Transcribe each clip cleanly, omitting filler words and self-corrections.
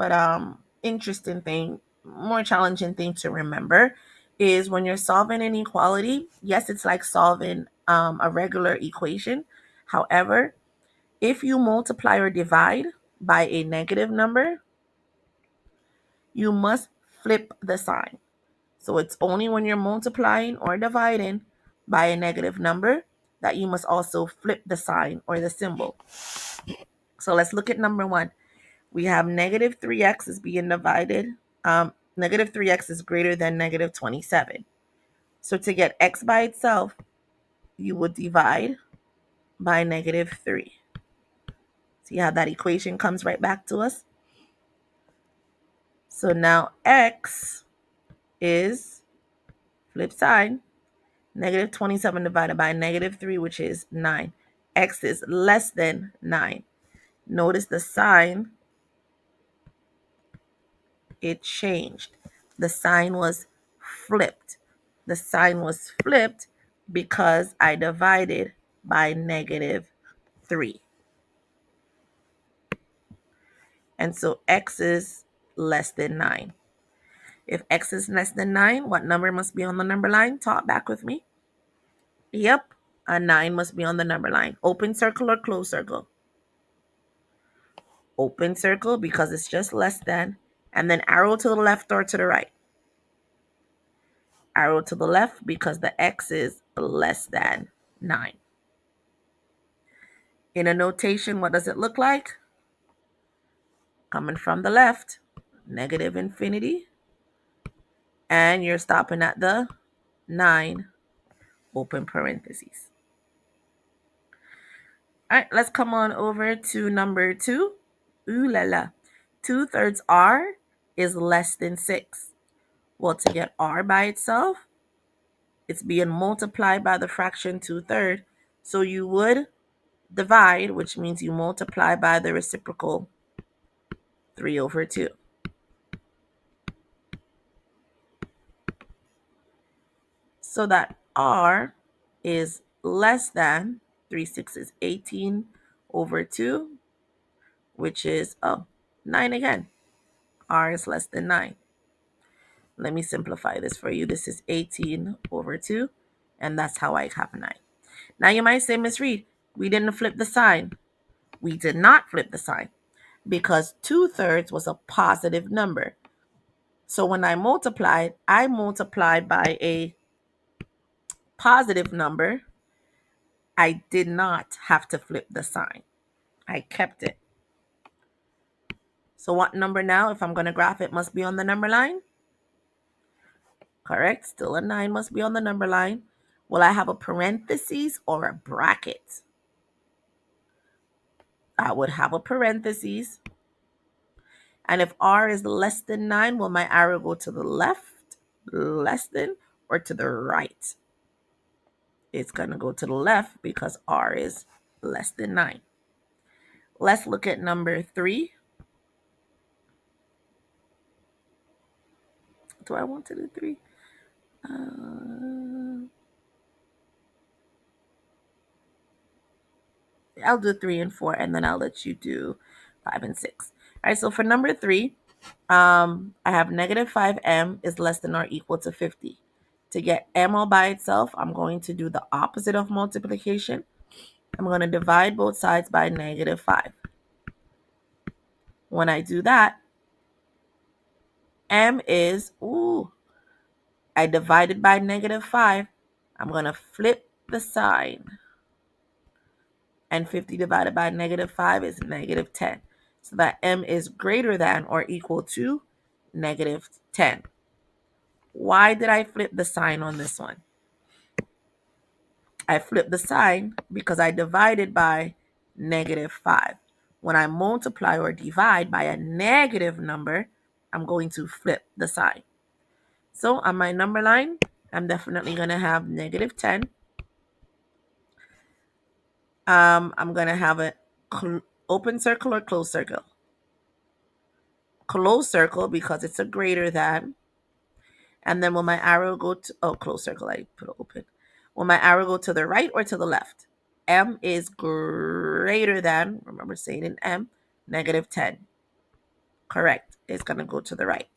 but interesting thing, more challenging thing to remember is when you're solving an inequality, yes, it's like solving a regular equation. However, if you multiply or divide by a negative number, you must flip the sign. So it's only when you're multiplying or dividing by a negative number that you must also flip the sign or the symbol. So let's look at number one. We have negative 3x is being divided. Negative 3x is greater than negative 27. So to get x by itself, you would divide by negative 3. See how that equation comes right back to us? So now x is, flip side, negative 27 divided by negative 3, which is 9. X is less than 9. Notice the sign, it changed. The sign was flipped. The sign was flipped because I divided by negative 3. And so x is less than 9. If x is less than 9, what number must be on the number line? Talk back with me. Yep, a 9 must be on the number line. Open circle or close circle? Open circle because it's just less than. And then arrow to the left or to the right? Arrow to the left because the x is less than 9. In a notation, what does it look like? Coming from the left, negative infinity. And you're stopping at the 9, open parentheses. All right, let's come on over to number 2. Ooh la la. 2/3 r is less than 6. Well, to get r by itself, it's being multiplied by the fraction 2/3. So you would divide, which means you multiply by the reciprocal 3/2. So that r is less than 3/6 is 18/2, which is 9 again. R is less than 9. Let me simplify this for you. This is 18/2, and that's how I have 9. Now you might say, Miss Reed, we didn't flip the sign. We did not flip the sign because 2/3 was a positive number. So when I multiplied by a positive number. I did not have to flip the sign. I kept it. So what number now, if I'm going to graph it, must be on the number line? Correct. Still a 9 must be on the number line. Will I have a parentheses or a bracket? I would have a parentheses. And if r is less than 9, will my arrow go to the left, less than, or to the right? It's going to go to the left because r is less than 9. Let's look at number 3. Do I want to do 3? I'll do 3 and 4, and then I'll let you do 5 and 6. All right, so for number 3, I have negative 5m is less than or equal to 50. To get m all by itself, I'm going to do the opposite of multiplication. I'm going to divide both sides by negative 5. When I do that, m is, I divided by negative 5. I'm going to flip the sign. And 50 divided by negative 5 is negative 10. So that m is greater than or equal to negative 10. Why did I flip the sign on this one? I flipped the sign because I divided by negative 5. When I multiply or divide by a negative number, I'm going to flip the sign. So on my number line, I'm definitely going to have negative 10. I'm going to have a open circle or closed circle. Closed circle because it's a greater than. And then will my arrow go to, closed circle, I put open. Will my arrow go to the right or to the left? M is greater than, remember saying in M, negative 10. Correct. It's going to go to the right.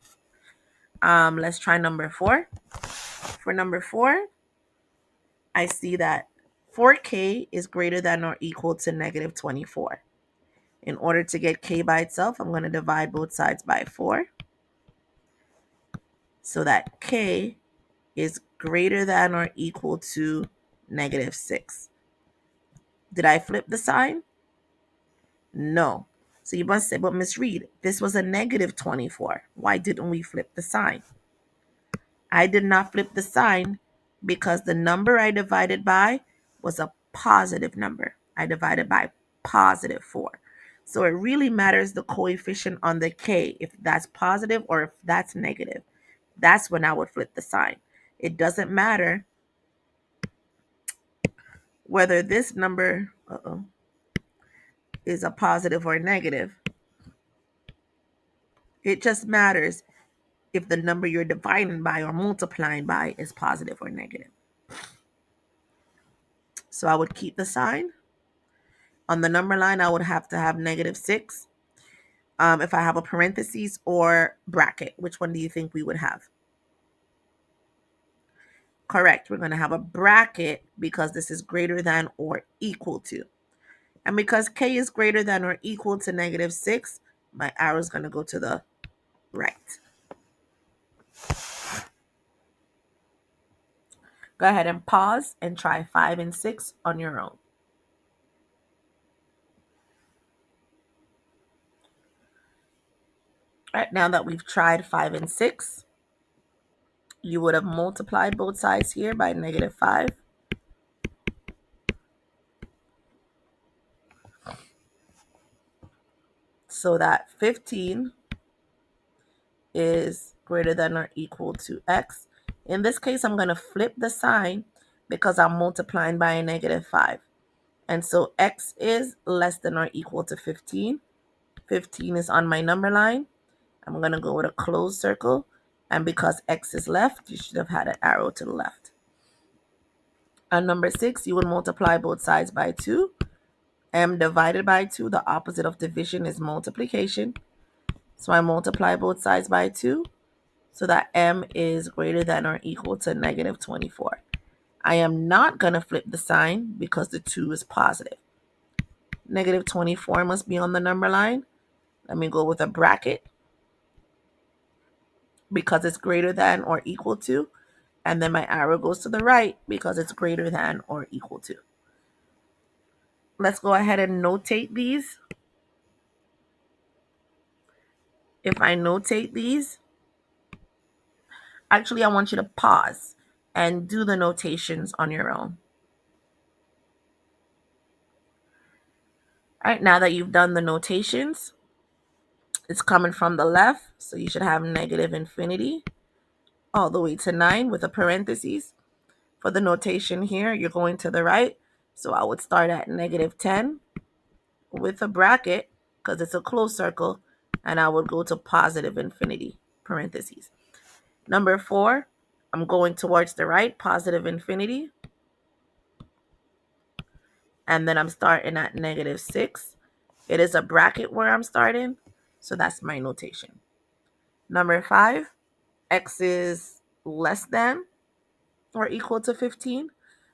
Let's try number 4. For number 4, I see that 4k is greater than or equal to negative 24. In order to get k by itself, I'm going to divide both sides by 4 so that k is greater than or equal to negative 6. Did I flip the sign? No. So you must say, but Miss Reed, this was a negative 24. Why didn't we flip the sign? I did not flip the sign because the number I divided by was a positive number. I divided by positive 4. So it really matters the coefficient on the k, if that's positive or if that's negative. That's when I would flip the sign. It doesn't matter whether this number is a positive or negative. It just matters if the number you're dividing by or multiplying by is positive or negative. So I would keep the sign. On the number line, I would have to have negative 6. If I have a parentheses or bracket, which one do you think we would have? Correct. We're going to have a bracket because this is greater than or equal to. And because k is greater than or equal to negative 6, my arrow is going to go to the right. Go ahead and pause and try 5 and 6 on your own. All right, now that we've tried 5 and 6, you would have multiplied both sides here by negative 5. So that 15 is greater than or equal to x. In this case, I'm going to flip the sign because I'm multiplying by a negative 5. And so x is less than or equal to 15. 15 is on my number line. I'm going to go with a closed circle. And because x is left, you should have had an arrow to the left. On number 6, you would multiply both sides by 2. M divided by 2, the opposite of division is multiplication. So I multiply both sides by 2 so that m is greater than or equal to negative 24. I am not going to flip the sign because the 2 is positive. Negative 24 must be on the number line. Let me go with a bracket because it's greater than or equal to. And then my arrow goes to the right because it's greater than or equal to. Let's go ahead and notate these. If I notate these, actually I want you to pause and do the notations on your own. All right, now that you've done the notations, it's coming from the left, so you should have negative infinity all the way to 9 with a parentheses. For the notation here, you're going to the right, so I would start at negative 10 with a bracket because it's a closed circle, and I would go to positive infinity, parentheses. Number 4, I'm going towards the right, positive infinity, and then I'm starting at negative 6. It is a bracket where I'm starting, so that's my notation. Number 5, x is less than or equal to 15.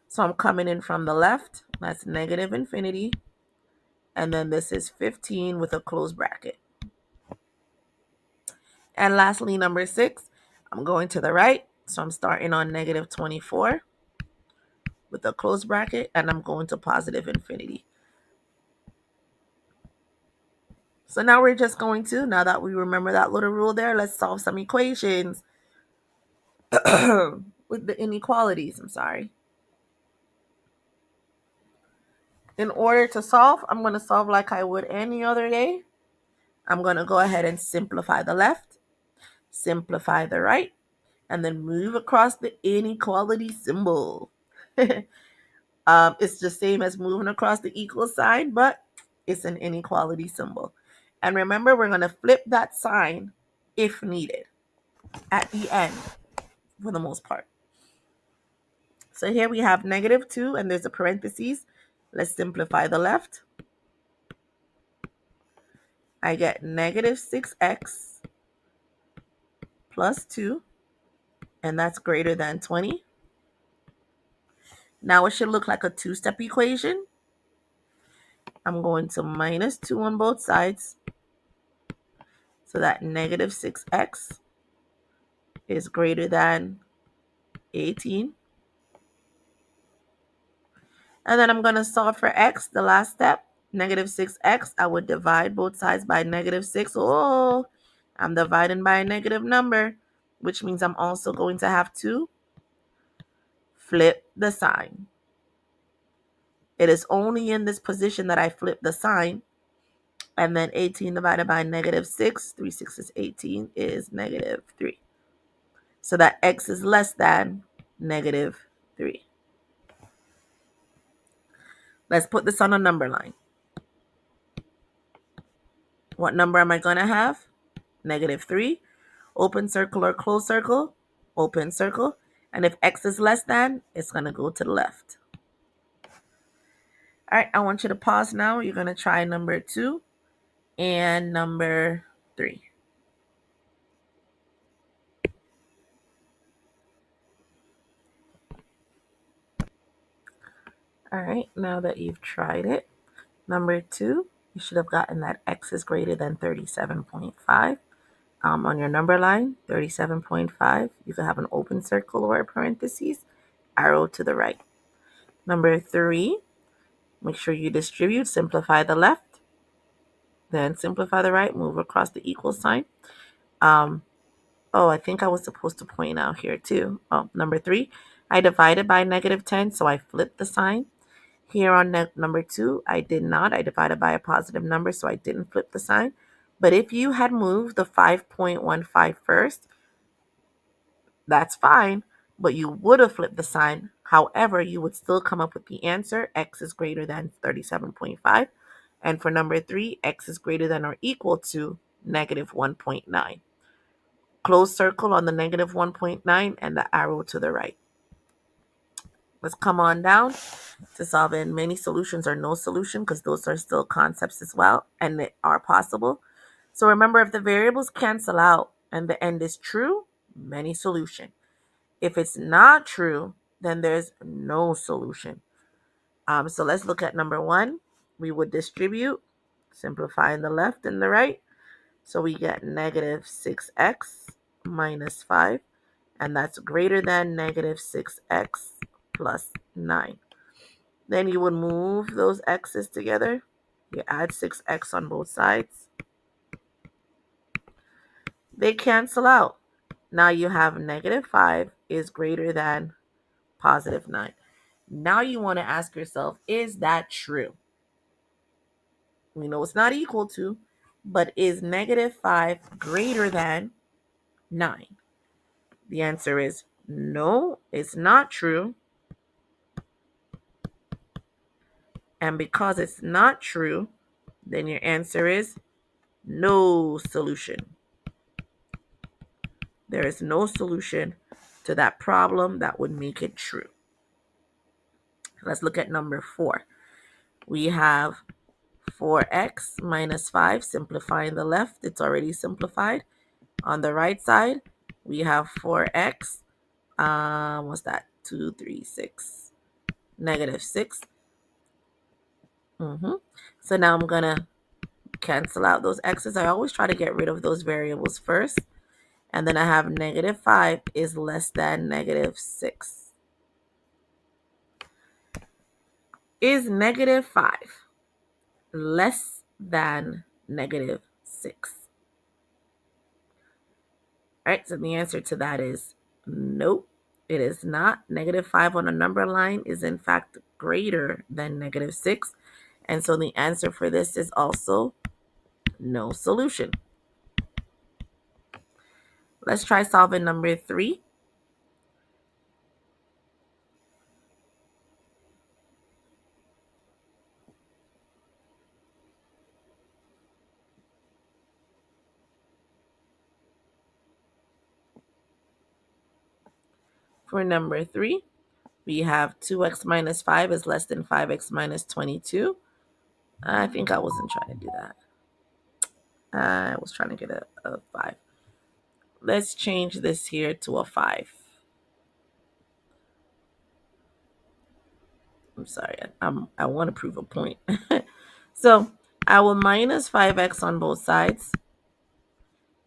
So I'm coming in from the left. That's negative infinity. And then this is 15 with a closed bracket. And lastly, number 6, I'm going to the right. So I'm starting on negative 24 with a closed bracket. And I'm going to positive infinity. So now we're just going to, now that we remember that little rule there, let's solve some equations with the inequalities. I'm sorry. In order to solve, I'm going to solve like I would any other day. I'm going to go ahead and simplify the left, simplify the right, and then move across the inequality symbol. It's the same as moving across the equal sign, but it's an inequality symbol. And remember, we're going to flip that sign if needed at the end for the most part. So here we have negative 2 and there's a parentheses. Let's simplify the left. I get negative 6x plus 2, and that's greater than 20. Now it should look like a two-step equation. I'm going to minus 2 on both sides, so that negative 6x is greater than 18. And then I'm going to solve for x, the last step. Negative 6x, I would divide both sides by negative 6. Oh, I'm dividing by a negative number, which means I'm also going to have to flip the sign. It is only in this position that I flip the sign. And then 18 divided by negative 6, 3 6 is 18, is negative 3. So that x is less than negative 3. Let's put this on a number line. What number am I going to have? Negative 3. Open circle or close circle? Open circle. And if x is less than, it's going to go to the left. All right, I want you to pause now. You're going to try number 2 and number 3. All right, now that you've tried it, number 2, you should have gotten that x is greater than 37.5. On your number line, 37.5, you can have an open circle or a parentheses, arrow to the right. Number 3, make sure you distribute, simplify the left, then simplify the right, move across the equal sign. I think I was supposed to point out here too. Number 3, I divided by negative 10, so I flipped the sign. Here on number 2, I did not. I divided by a positive number, so I didn't flip the sign. But if you had moved the 5.15 first, that's fine, but you would have flipped the sign. However, you would still come up with the answer, x is greater than 37.5. And for number 3, x is greater than or equal to negative 1.9. Close circle on the negative 1.9 and the arrow to the right. Let's come on down to solving many solutions or no solution, because those are still concepts as well, and they are possible. So remember, if the variables cancel out and the end is true, many solution. If it's not true, then there's no solution. So let's look at number 1. We would distribute, simplifying the left and the right. So we get negative 6x minus 5, and that's greater than negative 6x plus 9. Then you would move those x's together. You add 6x on both sides. They cancel out. Now you have negative 5 is greater than positive 9. Now you want to ask yourself, is that true? We know it's not equal to, but is negative 5 greater than 9? The answer is no, it's not true. And because it's not true, then your answer is no solution. There is no solution to that problem that would make it true. Let's look at number 4. We have 4x minus 5, simplifying the left. It's already simplified. On the right side, we have 4x. What's that? 2, 3, 6. Negative 6. So now I'm going to cancel out those x's. I always try to get rid of those variables first. And then I have negative 5 is less than negative 6. Is negative 5 less than negative 6? All right, so the answer to that is nope, it is not. Negative 5 on a number line is in fact greater than negative 6. And so the answer for this is also no solution. Let's try solving number 3. For number 3, we have 2x minus 5 is less than 5x minus 22. I think I wasn't trying to do that. I was trying to get a 5. Let's change this here to a 5. I'm sorry, I want to prove a point. So I will minus 5x on both sides.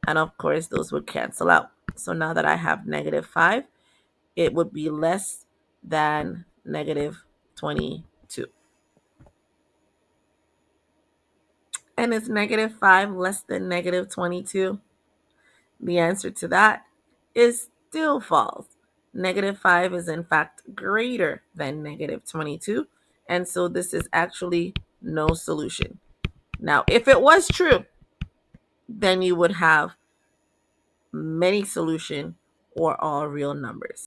And of course, those would cancel out. So now that I have negative 5, it would be less than negative 22. And is negative 5 less than negative 22? The answer to that is still false. Negative 5 is in fact greater than negative 22. And so this is actually no solution. Now, if it was true, then you would have many solution or all real numbers.